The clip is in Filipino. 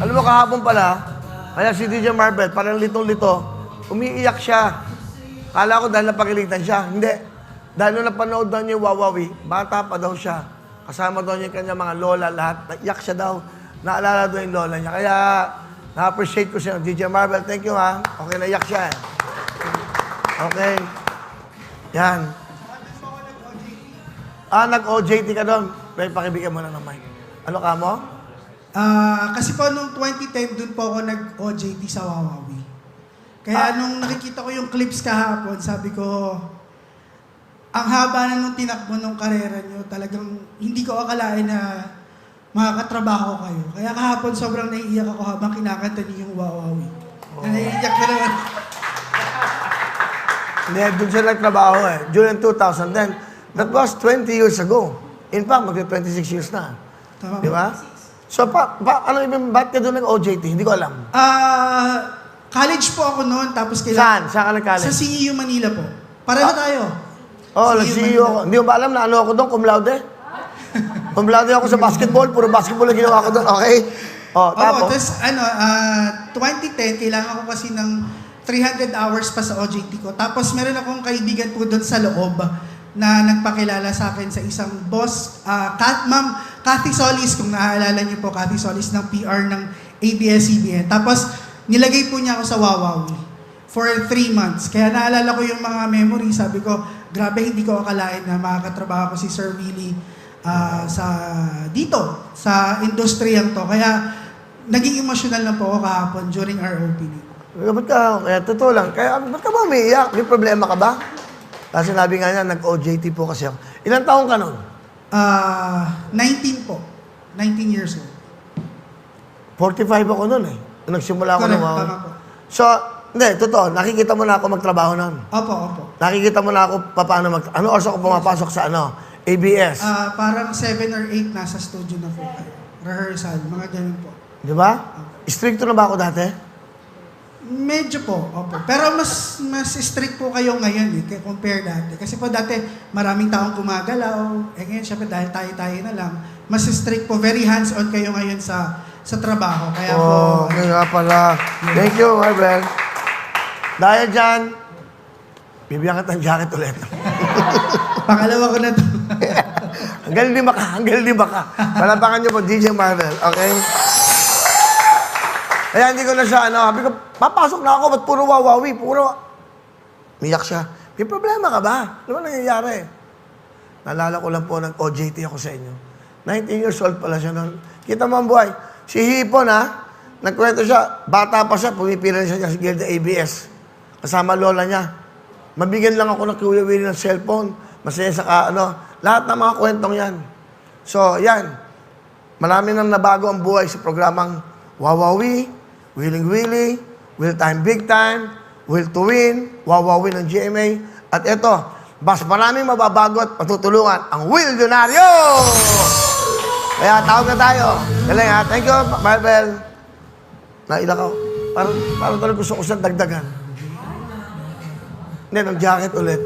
Alam mo, kahapon pala, kaya si DJ Marvel, parang litong-lito, umiiyak siya. Kala ko dahil napagalitan siya. Hindi. Dahil nung napanood daw niya yung Wawawi, bata pa daw siya. Kasama daw niya yung kanyang mga lola, lahat. Naiyak siya daw. Naalala daw yung lola niya. Kaya, na-appreciate ko siya. DJ Marvel, thank you ha. Okay, naiyak siya eh. Okay. Yan. Nag-OJT ka doon. Pero pakibigyan mo na ng mic. Ano ka mo? Kasi po nung 2010, dun po ako nag-OJT sa Wawawi. Kaya nung nakikita ko yung clips kahapon, sabi ko, ang haba na nung tinakbo nung karera nyo, talagang hindi ko akalain na makakatrabaho kayo. Kaya kahapon sobrang naiiyak ako habang kinakanta niyo yung Wawawi. Naiiyak ko naman. Hindi, doon siya nagtrabaho eh. During 2010. That was 20 years ago. In fact, mag-26 years na. Tama Di ba? So, ano ibig, ba't ka doon nag-OJT? Hindi ko alam. College po ako noon, tapos Saan? Saan ka nag-college? Sa CEU Manila po. Pareho tayo. Oh, nag-CEO ako. Hindi mo ba alam na ano ako doon? Cum laude? Cum laude ako sa basketball. Puro basketball ang ginawa ko doon. Okay? Oh, tapos? 2010, kailangan ko kasi ng 300 hours pa sa OJT ko. Tapos meron akong kaibigan po doon sa loob na nagpakilala sa akin sa isang boss, Ma'am Cathy Solis, kung naaalala niyo po, Cathy Solis ng PR ng ABS-CBN. Tapos nilagay po niya ako sa Wawawi for 3 months. Kaya naalala ko yung mga memories. Sabi ko, grabe, hindi ko akalain na makakatrabaho ko si Sir Willie dito, sa industriyang to. Kaya naging emotional na po ako kahapon during our opening. Ba't ka? Kaya totoo lang. Kaya ba't ka ba umiiyak? May problema ka ba? Kasi sinabi nga niya, nag-OJT po kasi ako. Ilang taong ka nun? 19 po. 19 years old. 45 ako nun eh. Nung nagsimula ako ng Correct, Wawawi. tama po. So, hindi, totoo. Nakikita mo na ako magtrabaho nun. Opo, opo. Nakikita mo na ako paano ano oras ako pumapasok sa ABS. Parang 7 or 8 nasa studio na po kayo. Rehearsal, mga ganun po. Di ba? Stricto na ba ako dati? Medyo po, opo. Pero mas strict po kayo ngayon compare dati. Kasi po dati maraming taong gumagalaw. Ngayon syempre dahil tayo-tayo na lang. Mas strict po, very hands-on kayo ngayon sa trabaho. Kaya po... kaya pala. Thank you, Marvel. Dahil dyan, bibigyan ka ng jacket ulit. Pangalawa ko na to. Hanggang lima ka. Palapakan niyo po, DJ Marvel. Okay? Kaya hindi ko na siya, sabi ko, papasok na ako, ba't puro Wawawi? Miyak siya. May problema ka ba? Ano ba nangyayari? Naalala ko lang po, nag-OJT ako sa inyo. 19 years old pala siya noon. Kita mo ang buhay. Si Hipon, nagkwento siya, bata pa siya, pumipila siya sa Gilda ABS. Kasama lola niya. Mabigyan lang ako ng Kuya Willie ng cellphone. Masaya sa lahat ng mga kwentong yan. So, yan. Marami nang nabago ang buhay sa programang Wawawi, Willing Willie, Will Time Big Time, Will to Win, Wawawi ng GMA. At ito, mas maraming mababago at patutulungan ang Will Donario! Kaya tawag na tayo. Galing ha. Thank you, Marvel. Naila ka. Parang talagang gusto ko siyang dagdagan. Hindi, ng jacket ulit.